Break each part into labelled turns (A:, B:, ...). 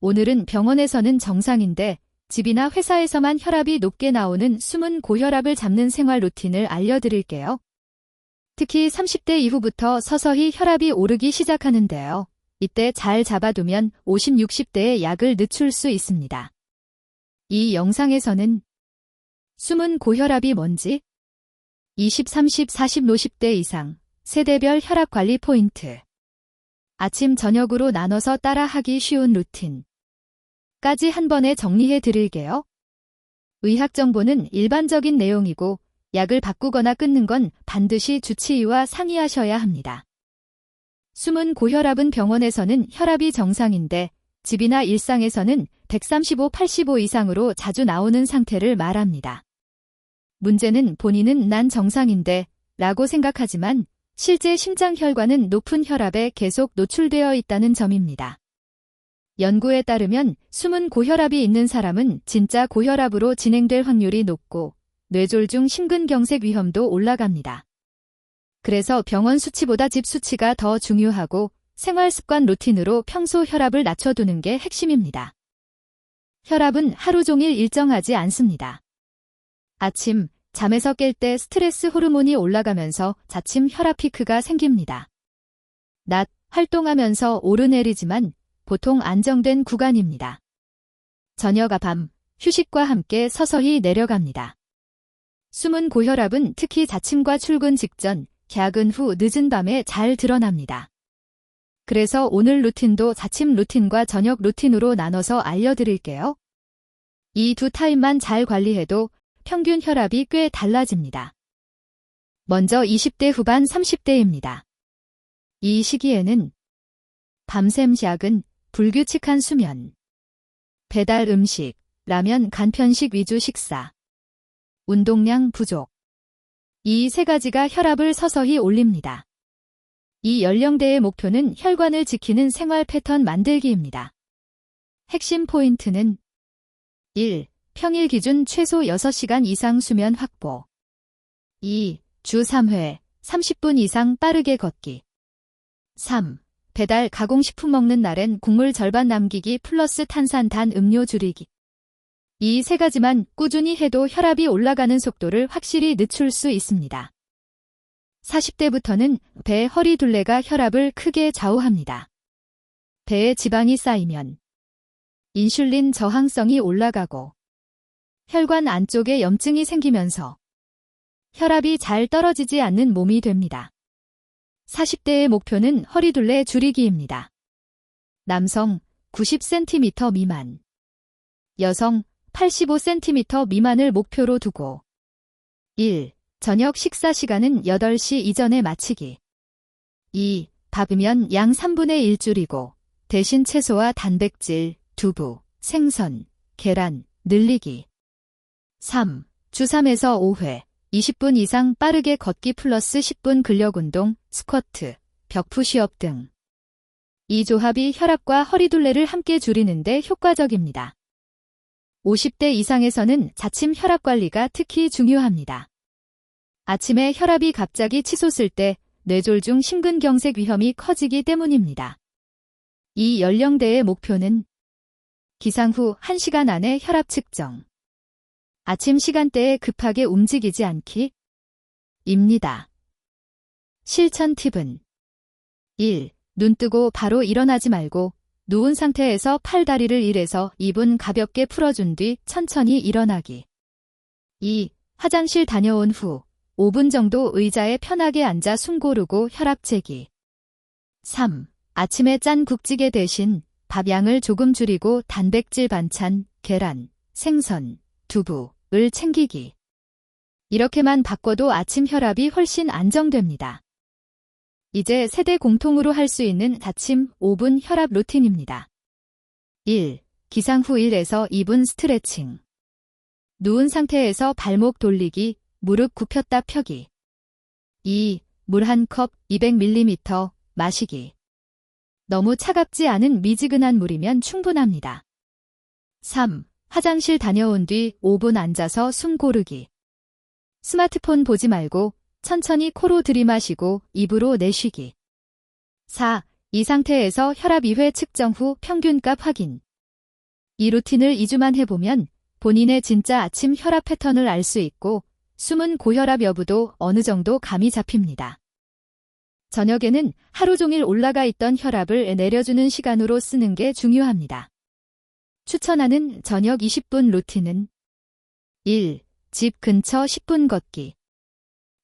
A: 오늘은 병원에서는 정상인데 집이나 회사에서만 혈압이 높게 나오는 숨은 고혈압을 잡는 생활 루틴을 알려드릴게요. 특히 30대 이후부터 서서히 혈압이 오르기 시작하는데요. 이때 잘 잡아두면 50, 60대에 약을 늦출 수 있습니다. 이 영상에서는 숨은 고혈압이 뭔지, 20, 30, 40, 50대 이상, 세대별 혈압 관리 포인트, 아침, 저녁으로 나눠서 따라하기 쉬운 루틴까지 한 번에 정리해 드릴게요. 의학 정보는 일반적인 내용이고 약을 바꾸거나 끊는 건 반드시 주치의와 상의하셔야 합니다. 숨은 고혈압은 병원에서는 혈압이 정상인데 집이나 일상에서는 135, 85 이상으로 자주 나오는 상태를 말합니다. 문제는 본인은 난 정상인데 라고 생각하지만 실제 심장 혈관은 높은 혈압에 계속 노출되어 있다는 점입니다. 연구에 따르면 숨은 고혈압이 있는 사람은 진짜 고혈압으로 진행될 확률이 높고 뇌졸중 심근경색 위험도 올라갑니다. 그래서 병원 수치보다 집 수치가 더 중요하고 생활습관 루틴으로 평소 혈압을 낮춰두는 게 핵심입니다. 혈압은 하루 종일 일정하지 않습니다. 아침, 잠에서 깰 때 스트레스 호르몬이 올라가면서 자침 혈압 피크가 생깁니다. 낮, 활동하면서 오르내리지만 보통 안정된 구간입니다. 저녁, 밤, 휴식과 함께 서서히 내려갑니다. 숨은 고혈압은 특히 자침과 출근 직전, 야근 후 늦은 밤에 잘 드러납니다. 그래서 오늘 루틴도 자침 루틴과 저녁 루틴으로 나눠서 알려드릴게요. 이 두 타입만 잘 관리해도 평균 혈압이 꽤 달라집니다. 먼저 20대 후반 30대입니다. 이 시기에는 밤샘 야근, 불규칙한 수면, 배달 음식, 라면 간편식 위주 식사, 운동량 부족. 이 세 가지가 혈압을 서서히 올립니다. 이 연령대의 목표는 혈관을 지키는 생활 패턴 만들기입니다. 핵심 포인트는 1. 평일 기준 최소 6시간 이상 수면 확보. 2. 주 3회, 30분 이상 빠르게 걷기. 3. 배달 가공식품 먹는 날엔 국물 절반 남기기 플러스 탄산 단 음료 줄이기. 이 세 가지만 꾸준히 해도 혈압이 올라가는 속도를 확실히 늦출 수 있습니다. 40대부터는 배, 허리 둘레가 혈압을 크게 좌우합니다. 배에 지방이 쌓이면 인슐린 저항성이 올라가고 혈관 안쪽에 염증이 생기면서 혈압이 잘 떨어지지 않는 몸이 됩니다. 40대의 목표는 허리 둘레 줄이기입니다. 남성 90cm 미만, 여성 85cm 미만을 목표로 두고 1. 저녁 식사 시간은 8시 이전에 마치기. 2. 밥이면 양 3분의 1 줄이고 대신 채소와 단백질, 두부, 생선, 계란, 늘리기. 3. 주 3에서 5회, 20분 이상 빠르게 걷기 플러스 10분 근력운동, 스쿼트, 벽푸시업 등. 이 조합이 혈압과 허리둘레를 함께 줄이는데 효과적입니다. 50대 이상에서는 자침 혈압 관리가 특히 중요합니다. 아침에 혈압이 갑자기 치솟을 때 뇌졸중 심근경색 위험이 커지기 때문입니다. 이 연령대의 목표는 기상 후 1시간 안에 혈압 측정. 아침 시간대에 급하게 움직이지 않기 입니다. 실천 팁은 1. 눈 뜨고 바로 일어나지 말고 누운 상태에서 팔 다리를 1에서 2분 가볍게 풀어준 뒤 천천히 일어나기. 2. 화장실 다녀온 후 5분 정도 의자에 편하게 앉아 숨 고르고 혈압 재기. 3. 아침에 짠 국찌개 대신 밥 양을 조금 줄이고 단백질 반찬, 계란, 생선, 두부를 챙기기. 이렇게만 바꿔도 아침 혈압이 훨씬 안정됩니다. 이제 세대 공통으로 할 수 있는 자침 5분 혈압 루틴입니다. 1. 기상 후 1에서 2분 스트레칭. 누운 상태에서 발목 돌리기, 무릎 굽혔다 펴기. 2. 물 1컵 200ml 마시기. 너무 차갑지 않은 미지근한 물이면 충분합니다. 3. 화장실 다녀온 뒤 5분 앉아서 숨 고르기. 스마트폰 보지 말고 천천히 코로 들이마시고 입으로 내쉬기. 4. 이 상태에서 혈압 2회 측정 후 평균값 확인. 이 루틴을 2주만 해보면 본인의 진짜 아침 혈압 패턴을 알 수 있고 숨은 고혈압 여부도 어느 정도 감이 잡힙니다. 저녁에는 하루 종일 올라가 있던 혈압을 내려주는 시간으로 쓰는 게 중요합니다. 추천하는 저녁 20분 루틴은 1. 집 근처 10분 걷기.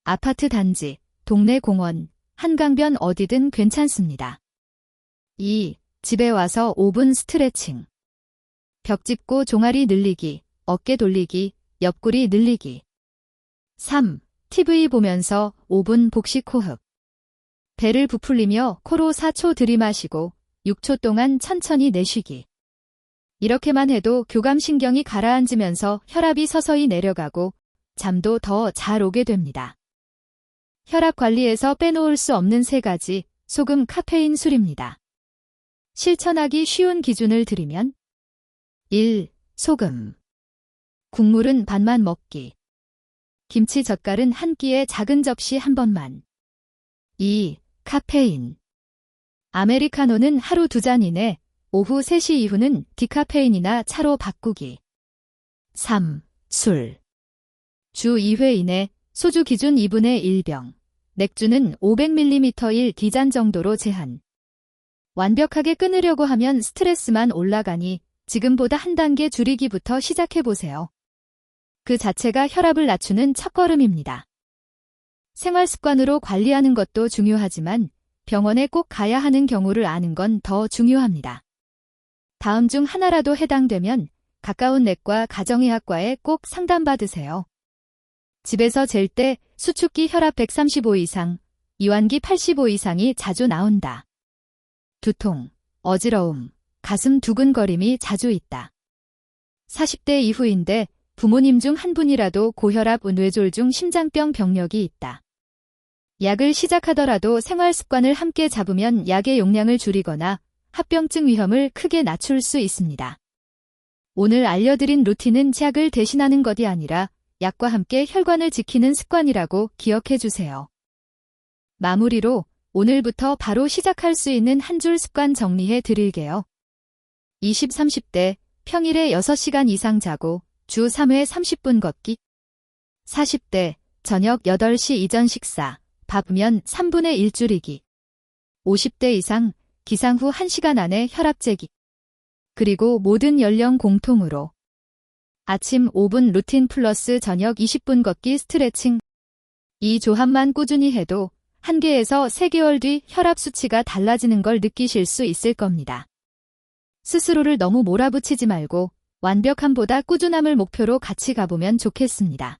A: 아파트 단지, 동네 공원, 한강변 어디든 괜찮습니다. 2. 집에 와서 5분 스트레칭. 벽 짚고 종아리 늘리기, 어깨 돌리기, 옆구리 늘리기. 3. TV 보면서 5분 복식 호흡. 배를 부풀리며 코로 4초 들이마시고 6초 동안 천천히 내쉬기. 이렇게만 해도 교감신경이 가라앉으면서 혈압이 서서히 내려가고 잠도 더 잘 오게 됩니다. 혈압 관리에서 빼놓을 수 없는 3가지 소금 카페인 술입니다. 실천하기 쉬운 기준을 드리면 1. 소금. 국물은 반만 먹기. 김치 젓갈은 한 끼에 작은 접시 한 번만. 2. 카페인. 아메리카노는 하루 2잔 이내, 오후 3시 이후는 디카페인이나 차로 바꾸기. 3. 술. 주 2회 이내, 소주 기준 2분의 1병, 맥주는 500ml 1D잔 정도로 제한. 완벽하게 끊으려고 하면 스트레스만 올라가니 지금보다 한 단계 줄이기부터 시작해보세요. 그 자체가 혈압을 낮추는 첫걸음입니다. 생활습관으로 관리하는 것도 중요하지만 병원에 꼭 가야 하는 경우를 아는 건 더 중요합니다. 다음 중 하나라도 해당되면 가까운 내과 가정의학과에 꼭 상담받으세요. 집에서 잴 때 수축기 혈압 135 이상, 이완기 85 이상이 자주 나온다. 두통, 어지러움, 가슴 두근거림이 자주 있다. 40대 이후인데 부모님 중 한 분이라도 고혈압, 뇌졸중, 심장병 병력이 있다. 약을 시작하더라도 생활 습관을 함께 잡으면 약의 용량을 줄이거나 합병증 위험을 크게 낮출 수 있습니다. 오늘 알려드린 루틴은 약을 대신하는 것이 아니라 약과 함께 혈관을 지키는 습관이라고 기억해 주세요. 마무리로 오늘부터 바로 시작할 수 있는 한 줄 습관 정리해 드릴게요. 20, 30대 평일에 6시간 이상 자고 주 3회 30분 걷기. 40대 저녁 8시 이전 식사, 밥면 3분의 1 줄이기. 50대 이상 기상 후 1시간 안에 혈압 재기. 그리고 모든 연령 공통으로 아침 5분 루틴 플러스 저녁 20분 걷기 스트레칭. 이 조합만 꾸준히 해도 1개에서 3개월 뒤 혈압 수치가 달라지는 걸 느끼실 수 있을 겁니다. 스스로를 너무 몰아붙이지 말고 완벽함보다 꾸준함을 목표로 같이 가보면 좋겠습니다.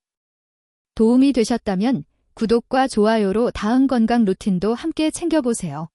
A: 도움이 되셨다면 구독과 좋아요로 다음 건강 루틴도 함께 챙겨보세요.